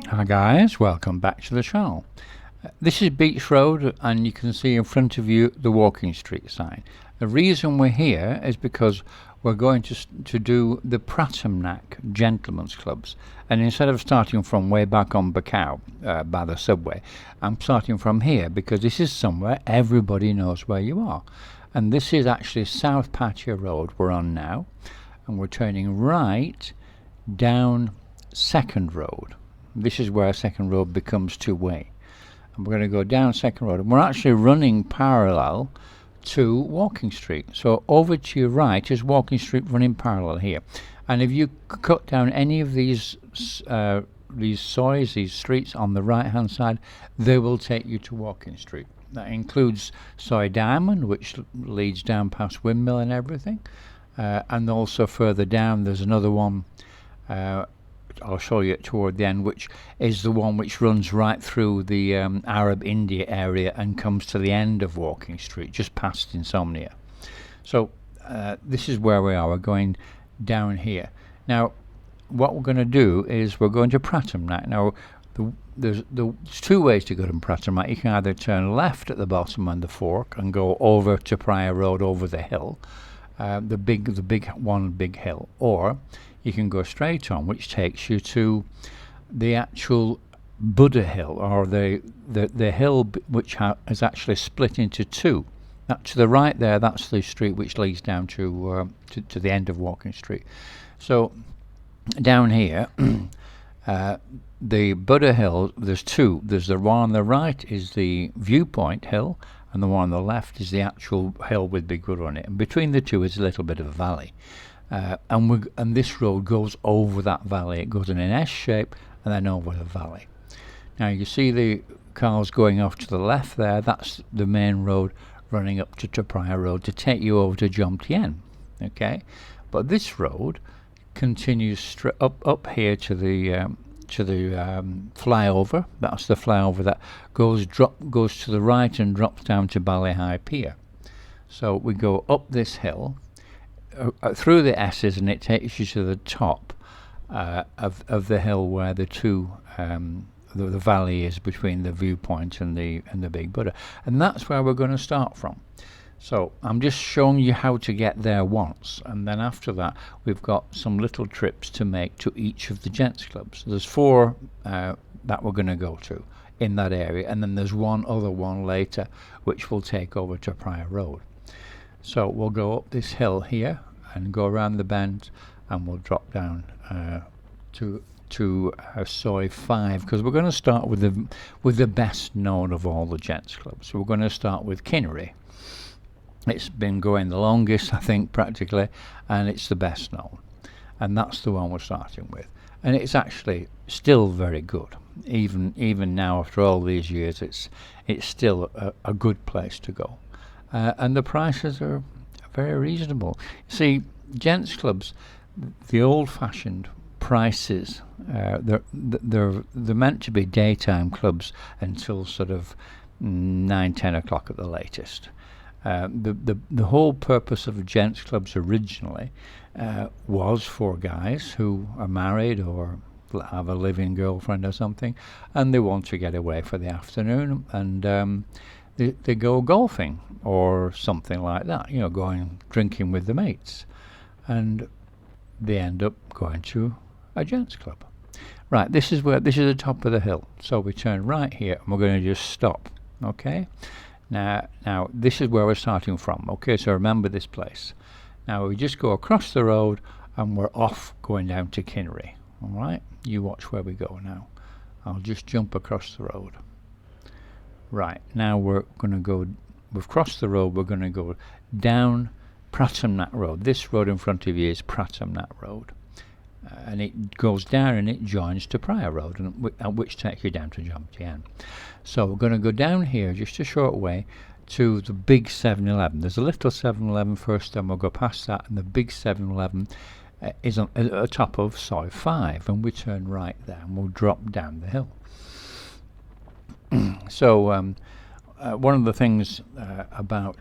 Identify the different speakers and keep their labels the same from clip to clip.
Speaker 1: Hi guys, welcome back to the channel. This is Beach Road and you can see in front of you the walking street sign. The reason we're here is because we're going to do the Pratamnak gentlemen's clubs, and instead of starting from way back on Bacau by the subway, I'm starting from here because this is somewhere everybody knows where you are. And this is actually South Pattaya Road we're on now, and we're turning right down Second Road. This is where Second Road becomes two-way, and we're going to go down Second Road, and we're actually running parallel to Walking Street. So over to your right is Walking Street running parallel here, and if you cut down any of these streets on the right hand side, they will take you to Walking Street. That includes Soy Diamond, which leads down past Windmill and everything, and also further down there's another one, I'll show you it toward the end, which is the one which runs right through the Arab India area and comes to the end of Walking Street, just past Insomnia. So this is where we are. We're going down here. Now what we're going to do is we're going to Pratumnak. Now there's two ways to go to Pratumnak. You can either turn left at the bottom on the fork and go over to Praia Road over the hill, the big hill, or you can go straight on, which takes you to the actual Buddha Hill, or the hill which is actually split into two. That to the right there, that's the street which leads down to the end of Walking Street. So down here, the Buddha Hill, there's two. There's the one on the right is the Viewpoint Hill, and the one on the left is the actual hill with Big Buddha on it. And between the two is a little bit of a valley. And this road goes over that valley. It goes in an S shape and then over the valley. Now you see the cars going off to the left there. That's the main road running up to Praia Road to take you over to Jomtien. Okay, but this road continues up here to the flyover. That's the flyover that goes to the right and drops down to Bali High Pier. So we go up this hill through the S's, and it takes you to the top of the hill where the valley is between the Viewpoint and the Big Buddha, and that's where we're going to start from. So I'm just showing you how to get there once, and then after that we've got some little trips to make to each of the gents clubs. There's four that we're going to go to in that area, and then there's one other one later which will take over to Praia Road. So we'll go up this hill here and go around the bend, and we'll drop down to Soy 5, because we're going to start with the best known of all the gents clubs. So we're going to start with Kinneree. It's been going the longest, I think, practically, and it's the best known, and that's the one we're starting with. And it's actually still very good, even now after all these years. It's still a good place to go. And the prices are very reasonable. See, gents clubs, the old-fashioned prices, they're meant to be daytime clubs until sort of 9-10 o'clock at the latest. The whole purpose of gents clubs originally was for guys who are married or have a living girlfriend or something, and they want to get away for the afternoon, and they go golfing or something like that, you know, going drinking with the mates, and they end up going to a gents club. Right, this is the top of the hill, so we turn right here and we're going to just stop. Okay, now this is where we're starting from. Okay, so remember this place. Now we just go across the road and we're off going down to Kinneree. All right, you watch where we go now. I'll just jump across the road. Right, now we're going to go, we've crossed the road, we're going to go down Pratumnak Road. This road in front of you is Pratumnak Road, and it goes down and it joins to Praia Road, and which takes you down to Jomtien. So we're going to go down here just a short way to the big 7-Eleven. There's a little 7-Eleven first, then we'll go past that, and the big 7-Eleven is at the top of Soy 5, and we turn right there and we'll drop down the hill. So one of the things about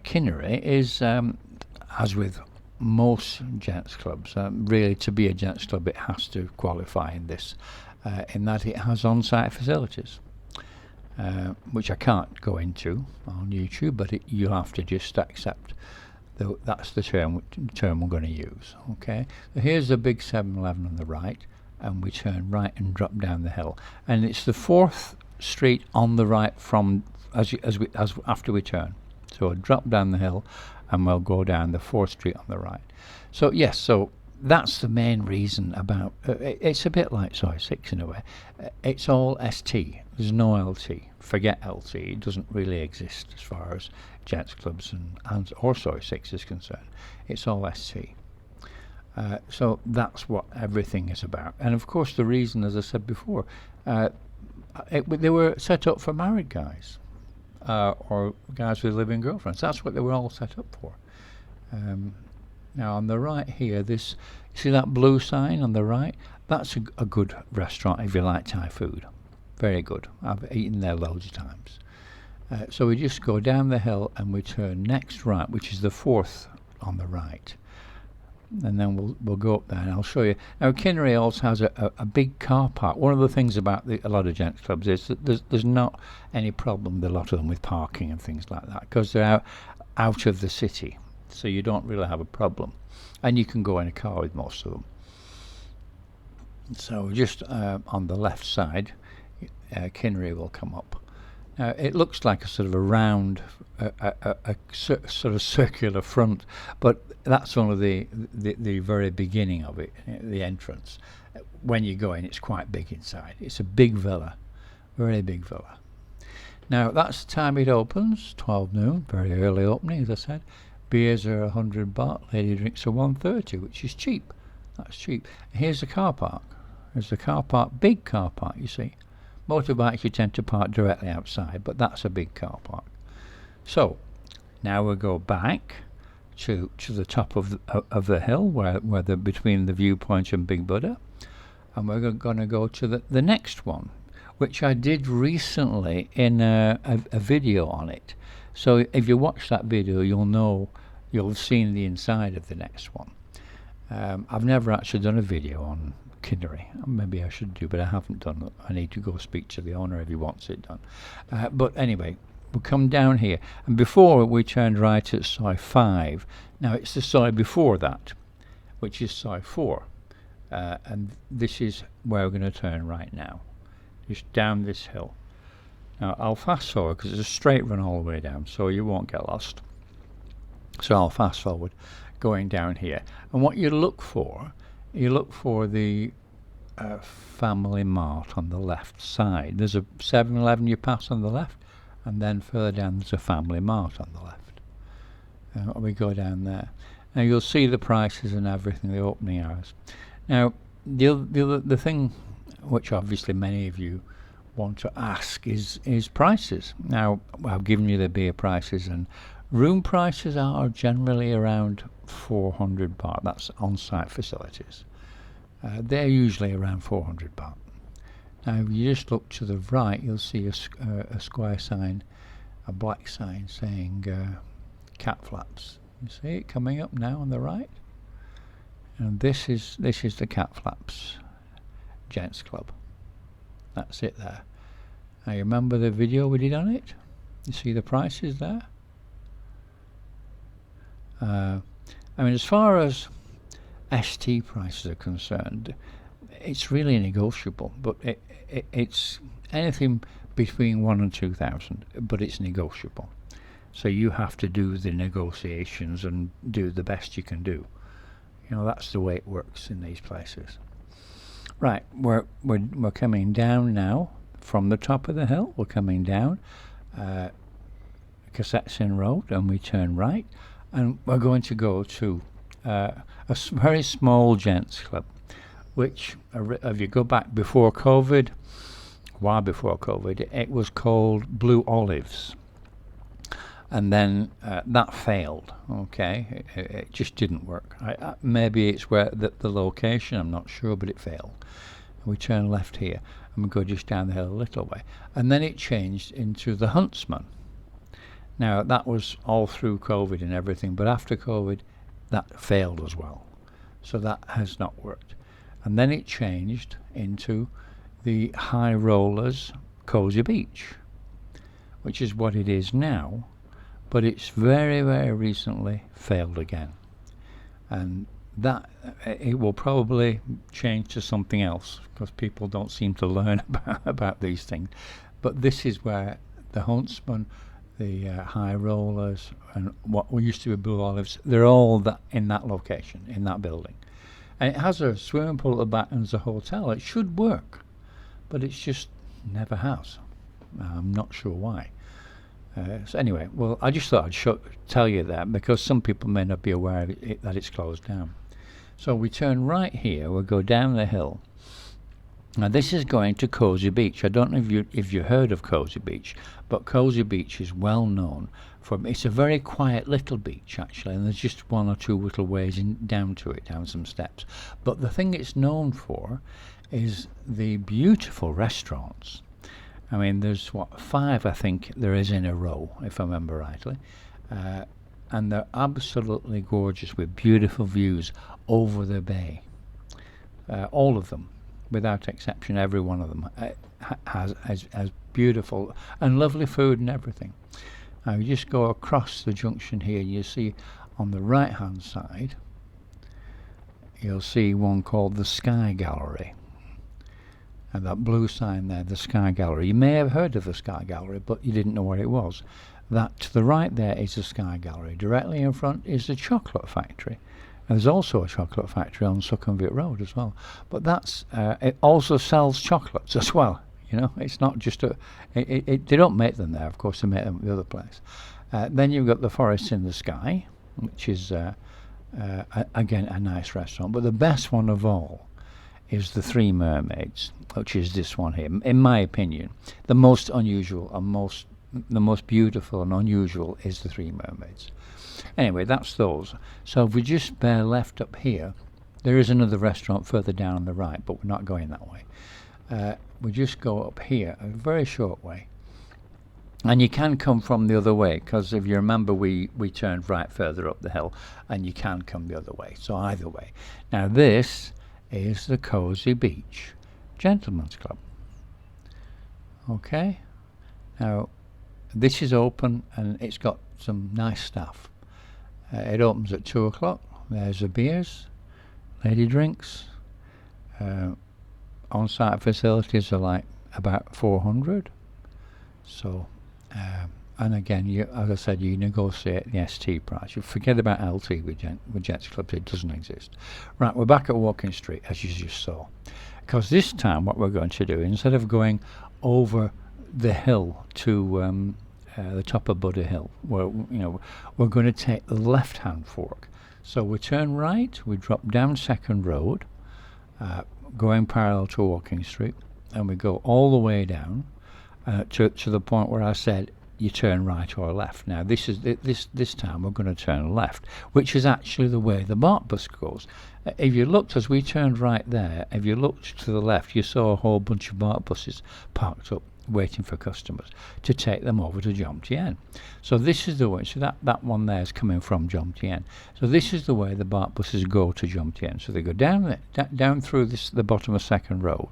Speaker 1: Kinneree is, as with most gents clubs, really to be a gents club it has to qualify in this, in that it has on-site facilities, which I can't go into on YouTube, but you have to just accept that's the term we're going to use. Okay, so here's the big 7-Eleven on the right, and we turn right and drop down the hill, and it's the 4th street on the right from after we turn. So we'll drop down the hill and we'll go down the 4th street on the right. So yes, so that's the main reason about it's a bit like Soy 6 in a way. It's all ST, there's no LT. Forget LT, it doesn't really exist as far as Gents clubs and or Soy 6 is concerned. It's all ST. So that's what everything is about. And of course the reason, as I said before, they were set up for married guys or guys with living girlfriends. That's what they were all set up for. Now on the right here, you see that blue sign on the right? That's a good restaurant if you like Thai food. Very good. I've eaten there loads of times. So we just go down the hill and we turn next right, which is the 4th on the right. And then we'll go up there and I'll show you. Now Kinneree also has a big car park. One of the things about a lot of Gents clubs is that there's not any problem with a lot of them with parking and things like that, because they're out of the city, so you don't really have a problem, and you can go in a car with most of them. So just on the left side, Kinneree will come up. Now it looks like a sort of a round, sort of circular front, but that's only the very beginning of it, the entrance. When you go in, it's quite big inside. It's a big villa, very big villa. Now that's the time it opens, 12 noon, very early opening, as I said. Beers are 100 baht, lady drinks are 130, which is cheap. That's cheap. Here's the car park. There's the car park, big car park, you see. Motorbikes you tend to park directly outside, but that's a big car park. So now we'll go back to the top of the hill, where between the viewpoint and Big Buddha, and we're going to go to the next one, which I did recently in a video on it. So if you watch that video, you'll have seen the inside of the next one. I've never actually done a video on Kinneree. Maybe I should do, but I haven't done it. I need to go speak to the owner if he wants it done. But anyway, we'll come down here, and before we turned right at Soy 5. Now it's the Soy before that, which is Soy 4, and this is where we're going to turn right now, just down this hill. Now I'll fast forward because it's a straight run all the way down, so you won't get lost. So I'll fast forward going down here, and what you look for the Family Mart on the left side. There's a 7-Eleven you pass on the left, and then further down there's a Family Mart on the left. We go down there. Now you'll see the prices and everything, the opening hours. Now the thing which obviously many of you want to ask is prices. Now I've given you the beer prices, and room prices are generally around 400 baht. That's on-site facilities. They're usually around 400 baht. Now if you just look to the right, you'll see a square sign, a black sign saying cat flaps. You see it coming up now on the right, and this is the cat flaps Gents Club. That's it there. Now you remember the video we did on it? You see the prices there? I mean, as far as ST prices are concerned, it's really negotiable, but it's anything between 1,000 and 2,000, but it's negotiable. So you have to do the negotiations and do the best you can do. You know, that's the way it works in these places. Right, we're coming down now from the top of the hill. We're coming down Kassetsin Road, and we turn right, and we're going to go to a very small Gents club, which if you go back before COVID, while before COVID, it was called Blue Olives, and then that failed. Okay, it just didn't work. Maybe it's where the location, I'm not sure, but it failed. We turn left here and we go just down the hill a little way, and then it changed into the Huntsman. Now that was all through COVID and everything, but after COVID that failed as well, so that has not worked. And then it changed into the High Rollers Cosy Beach, which is what it is now, but it's very, very recently failed again. And that it will probably change to something else because people don't seem to learn about these things. But this is where the Huntsman, the High Rollers, and what used to be Blue Olives, they're all in that location, in that building. And it has a swimming pool at the back and there's a hotel. It should work, but it's just never has. I'm not sure why. So anyway, well, I just thought I'd tell you that because some people may not be aware of that it's closed down. So we turn right here, we'll go down the hill. Now this is going to Cosy Beach. I don't know if you heard of Cosy Beach, but Cosy Beach is well known for, it's a very quiet little beach actually, and there's just one or two little ways down to it, down some steps. But the thing it's known for is the beautiful restaurants. I mean, there's 5 I think there is in a row, if I remember rightly, and they're absolutely gorgeous with beautiful views over the bay. All of them, without exception, every one of them has beautiful and lovely food and everything. Now you just go across the junction here, you see on the right hand side, you'll see one called the Sky Gallery. And that blue sign there, the Sky Gallery. You may have heard of the Sky Gallery, but you didn't know what it was. That to the right there is the Sky Gallery. Directly in front is the chocolate factory. And there's also a chocolate factory on Sukhumvit Road as well. But that's it also sells chocolates as well. You know, it's not just they don't make them there. Of course, they make them at the other place. Then you've got the Forest in the Sky, which is again a nice restaurant. But the best one of all is the Three Mermaids, which is this one here. In my opinion, the most unusual and the most beautiful and unusual is the Three Mermaids. Anyway, that's those. So if we just bear left up here, there is another restaurant further down on the right, but we're not going that way. We just go up here a very short way, and you can come from the other way, because if you remember we turned right further up the hill, and you can come the other way. So either way. Now this is the Cosy Beach Gentlemen's Club. Okay, now this is open and it's got some nice staff. It opens at 2 o'clock. There's the beers, lady drinks. On-site facilities are like about 400. So and again, as I said, you negotiate the ST price. You forget about LT with Jets Clubs, it doesn't exist. Right, we're back at Walking Street, as you just saw. Because this time what we're going to do, instead of going over the hill to the top of Buddha Hill, where, we're going to take the left-hand fork. So we turn right, we drop down Second Road, going parallel to Walking Street, and we go all the way down to the point where I said you turn right or left. Now this time we're going to turn left, which is actually the way the BART bus goes. If you looked as we turned right there, if you looked to the left, you saw a whole bunch of BART buses parked up waiting for customers to take them over to Jomtien. So this is the way. So that one there is coming from Jomtien. So this is the way the BART buses go to Jomtien. So they go down through the bottom of Second Road,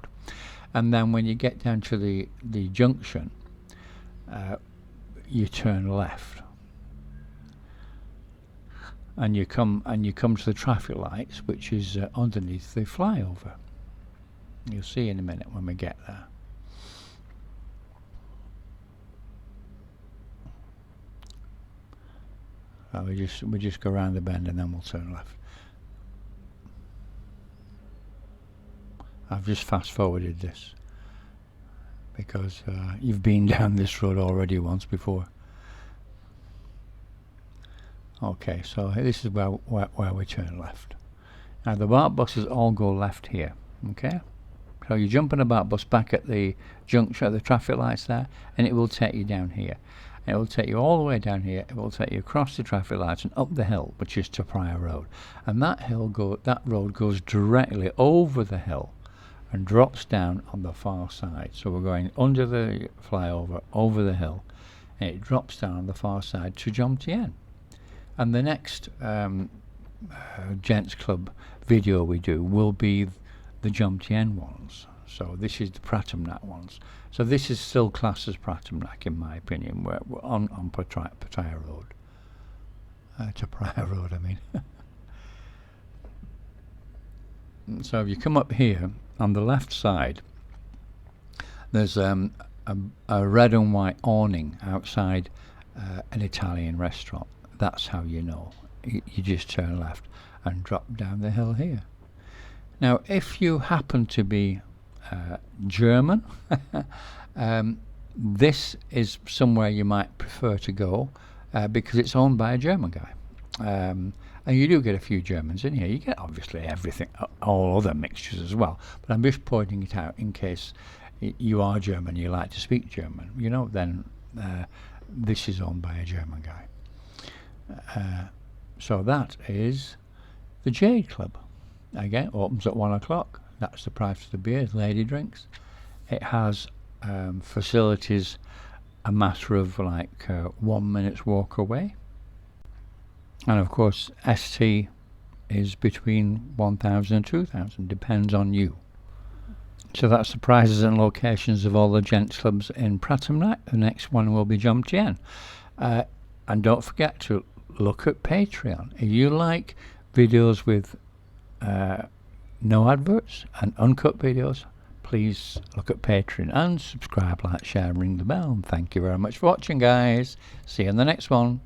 Speaker 1: and then when you get down to the junction, you turn left, and you come to the traffic lights, which is underneath the flyover. You'll see in a minute when we get there. We just go around the bend and then we'll turn left. I've just fast forwarded this because you've been down this road already once before. Okay, so this is where we turn left. Now the BART buses all go left here. Okay, so you jump on a BART bus back at the junction, at the traffic lights there, and it will take you down here. It will take you all the way down here. It will take you across the traffic lights and up the hill, which is to Pryor Road. And that road goes directly over the hill and drops down on the far side. So we're going under the flyover, over the hill, and it drops down on the far side to Jomtien. And the next Gents Club video we do will be the Jomtien ones. So this is the Pratumnak ones. So this is still classed as Pratumnak in my opinion. We're on Pattaya Road. Pattaya Road, I mean. So if you come up here on the left side, there's a red and white awning outside an Italian restaurant. That's how you know. You just turn left and drop down the hill here. Now if you happen to be German, this is somewhere you might prefer to go because it's owned by a German guy. And you do get a few Germans in here. You get obviously everything, all other mixtures as well, but I'm just pointing it out in case you are German, you like to speak German, you know, then this is owned by a German guy. So that is the Jade Club. Again, opens at 1 o'clock. That's the price of the beers, lady drinks. It has facilities a matter of like 1 minute's walk away. And of course, ST is between 1,000 and 2,000, depends on you. So that's the prices and locations of all the Gents clubs in Pratamnak. The next one will be Jomtien. And don't forget to look at Patreon. If you like videos with no adverts and uncut videos, please look at Patreon and subscribe, like, share, ring the bell. And thank you very much for watching, guys. See you in the next one.